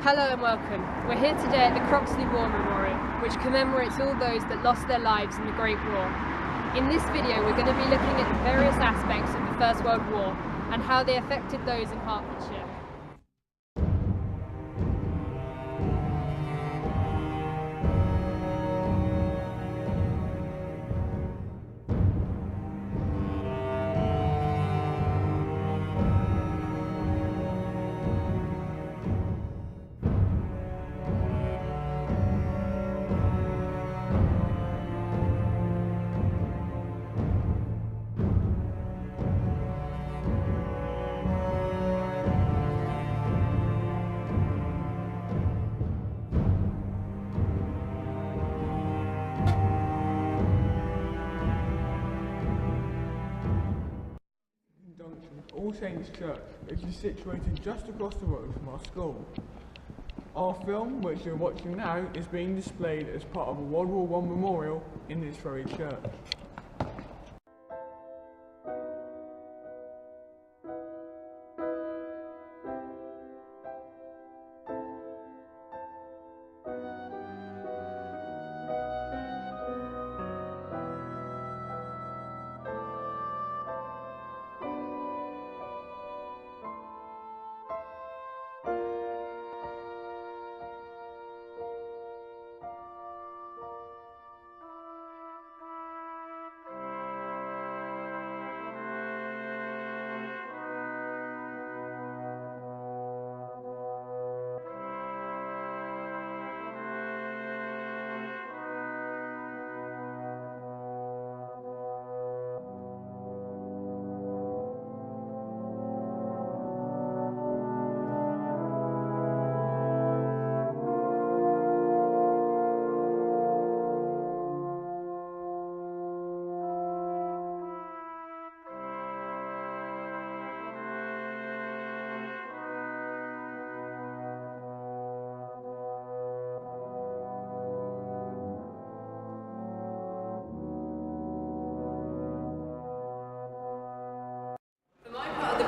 Hello and welcome. We're here today at the Croxley War Memorial, which commemorates all those that lost their lives in the Great War. In this video we're going to be looking at the various aspects of the First World War and how they affected those in Hertfordshire. All Saints Church, which is situated just across the road from our school. Our film, which you're watching now, is being displayed as part of a World War I memorial in this very church.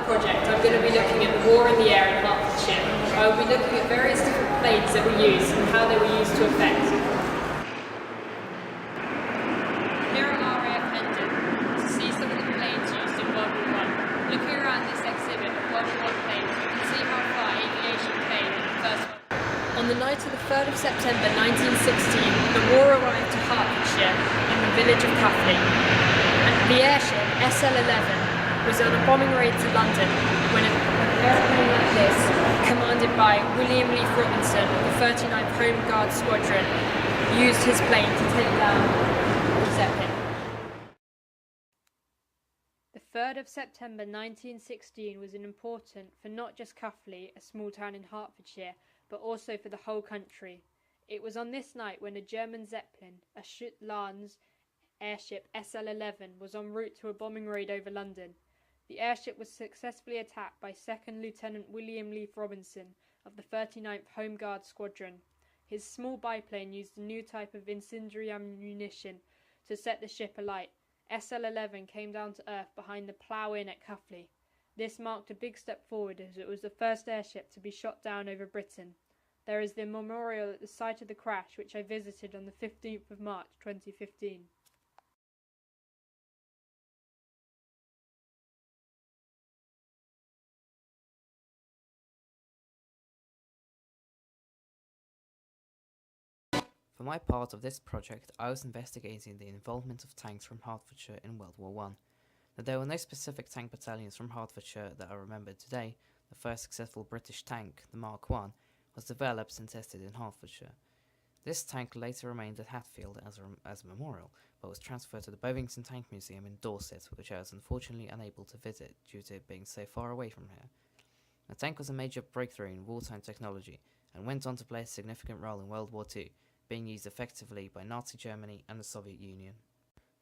Project, I'm going to be looking at the war in the air in Hertfordshire. I will be looking at various different planes that were used and how they were used to effect. Here at our Pendant to see some of the planes used in World War I. Looking around this exhibit of World War I planes, you can see how far aviation came in the First World War. On the night of the 3rd of September 1916, the war arrived to Hertfordshire in the village of Cuffley. And the airship SL-11 was on a bombing raid to London when an airplane like this, commanded by William Leaf Robinson of the 39th Home Guard Squadron, used his plane to take down the Zeppelin. The 3rd of September 1916 was important for not just Cuffley, a small town in Hertfordshire, but also for the whole country. It was on this night when a German Zeppelin, a Schutzlanz airship SL-11, was en route to a bombing raid over London. The airship was successfully attacked by 2nd Lieutenant William Leaf Robinson of the 39th Home Guard Squadron. His small biplane used a new type of incendiary ammunition to set the ship alight. SL-11 came down to earth behind the Plough Inn at Cuffley. This marked a big step forward as it was the first airship to be shot down over Britain. There is the memorial at the site of the crash, which I visited on the 15th of March 2015. For my part of this project, I was investigating the involvement of tanks from Hertfordshire in World War I. Though there were no specific tank battalions from Hertfordshire that are remembered today, the first successful British tank, the Mark I, was developed and tested in Hertfordshire. This tank later remained at Hatfield as a memorial, but was transferred to the Bovington Tank Museum in Dorset, which I was unfortunately unable to visit due to it being so far away from here. The tank was a major breakthrough in wartime technology and went on to play a significant role in World War II, being used effectively by Nazi Germany and the Soviet Union.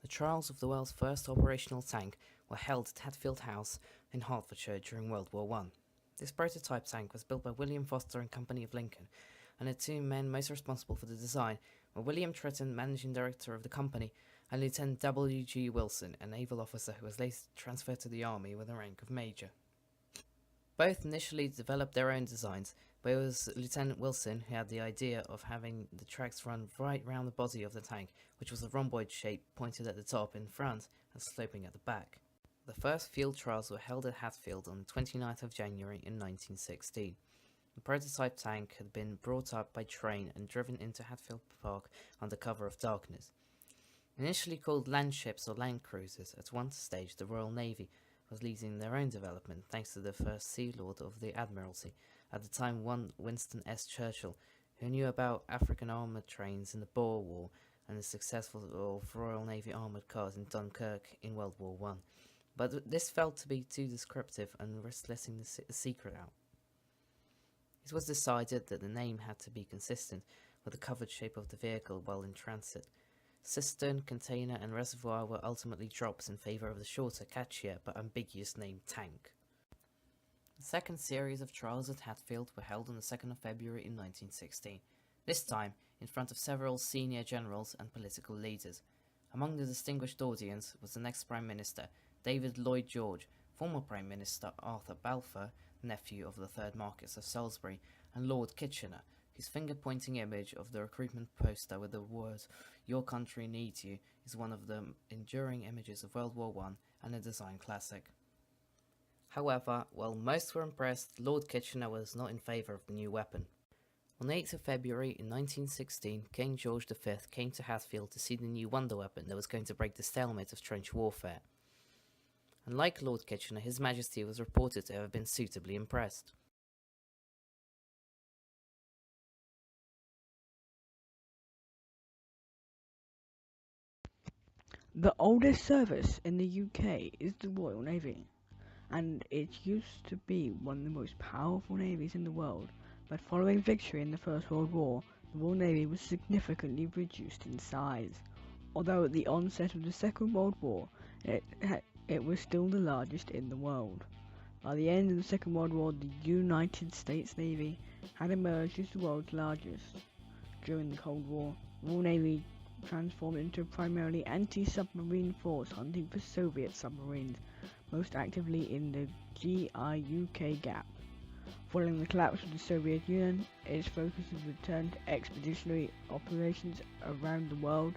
The trials of the world's first operational tank were held at Hatfield House in Hertfordshire during World War I. This prototype tank was built by William Foster and Company of Lincoln, and the two men most responsible for the design were William Tritton, managing director of the company, and Lieutenant W.G. Wilson, a naval officer who was later transferred to the army with the rank of major. Both initially developed their own designs, but it was Lieutenant Wilson who had the idea of having the tracks run right round the body of the tank, which was a rhomboid shape pointed at the top in front and sloping at the back. The first field trials were held at Hatfield on the 29th of January in 1916. The prototype tank had been brought up by train and driven into Hatfield Park under cover of darkness. Initially called land ships or land cruisers, at one stage the Royal Navy was leading their own development thanks to the first Sea Lord of the Admiralty, at the time one Winston S. Churchill, who knew about African armoured trains in the Boer War and the successful of Royal Navy armoured cars in Dunkirk in World War I. But this felt to be too descriptive and risked letting the secret out. It was decided that the name had to be consistent with the covered shape of the vehicle while in transit. Cistern, container and reservoir were ultimately dropped in favour of the shorter, catchier but ambiguous name tank. The second series of trials at Hatfield were held on the 2nd of February in 1916, this time in front of several senior generals and political leaders. Among the distinguished audience was the next Prime Minister, David Lloyd George, former Prime Minister Arthur Balfour, nephew of the 3rd Marquess of Salisbury, and Lord Kitchener, whose finger-pointing image of the recruitment poster with the words, "Your country needs you," is one of the enduring images of World War I and a design classic. However, while most were impressed, Lord Kitchener was not in favour of the new weapon. On the 8th of February in 1916, King George V came to Hatfield to see the new wonder weapon that was going to break the stalemate of trench warfare. Unlike Lord Kitchener, His Majesty was reported to have been suitably impressed. The oldest service in the UK is the Royal Navy, and it used to be one of the most powerful navies in the world, but following victory in the First World War, the Royal Navy was significantly reduced in size. Although at the onset of the Second World War, it was still the largest in the world. By the end of the Second World War, the United States Navy had emerged as the world's largest. During the Cold War, the Royal Navy transformed into a primarily anti-submarine force hunting for Soviet submarines, most actively in the GIUK gap. Following the collapse of the Soviet Union, its focus has returned to expeditionary operations around the world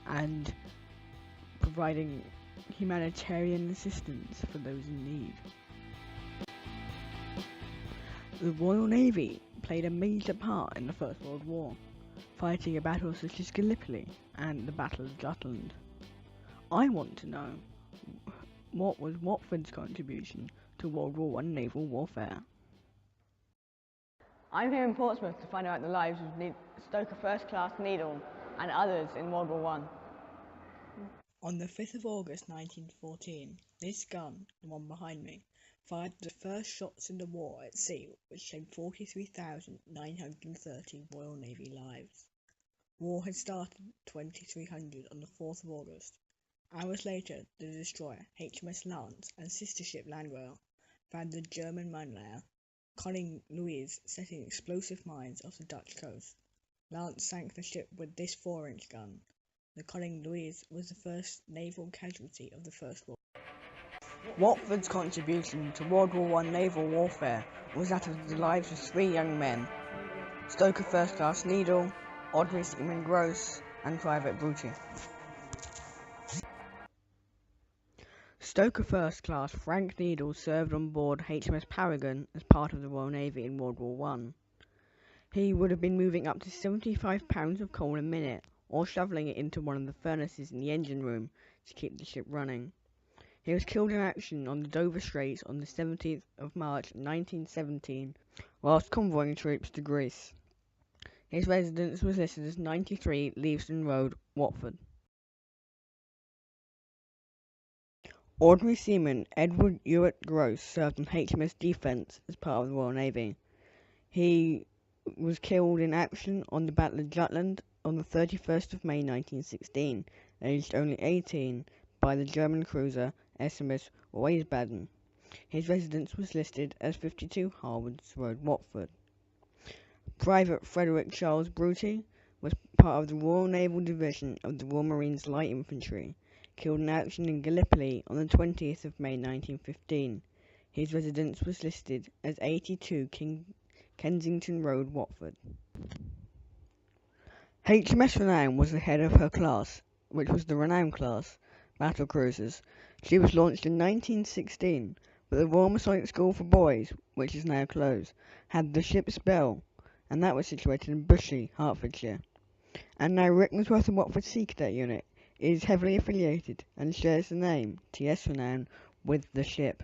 and providing humanitarian assistance for those in need. The Royal Navy played a major part in the First World War, fighting at battles such as Gallipoli and the Battle of Jutland. I want to know, what was Watford's contribution to World War I naval warfare? I'm here in Portsmouth to find out the lives of Stoker First Class Needle and others in World War I. On the 5th of August 1914, this gun, the one behind me, fired the first shots in the war at sea, which saved 43,930 Royal Navy lives. War had started 2300 on the 4th of August. Hours later, the destroyer HMS Lance and sister ship Landwehr found the German mine layer, Colin Louise setting explosive mines off the Dutch coast. Lance sank the ship with this 4-inch gun. The Colin Louise was the first naval casualty of the First War. Watford's contribution to World War I naval warfare was that of the lives of 3 young men, Stoker First Class Needle, Audrey Seaman Gross, and Private Bruty. Stoker First Class Frank Needle served on board HMS Paragon as part of the Royal Navy in World War I. He would have been moving up to 75 pounds of coal a minute, or shoveling it into one of the furnaces in the engine room to keep the ship running. He was killed in action on the Dover Straits on the 17th of March 1917, whilst convoying troops to Greece. His residence was listed as 93 Leavesden Road, Watford. Ordinary Seaman Edward Ewart Gross served on HMS Defence as part of the Royal Navy. He was killed in action on the Battle of Jutland on the 31st of May 1916, aged only 18, by the German cruiser SMS Wiesbaden. His residence was listed as 52 Harwards Road, Watford. Private Frederick Charles Bruty was part of the Royal Naval Division of the Royal Marines Light Infantry, killed in action in Gallipoli on the 20th of May 1915. His residence was listed as 82 Kensington Road, Watford. HMS Renown was the head of her class, which was the Renown class, battle cruisers. She was launched in 1916, but the Royal Masonic School for Boys, which is now closed, had the ship's bell, and that was situated in Bushy, Hertfordshire. And now Rickmansworth and Watford Sea Cadet Unit is heavily affiliated and shares the name, TS Renown, with the ship.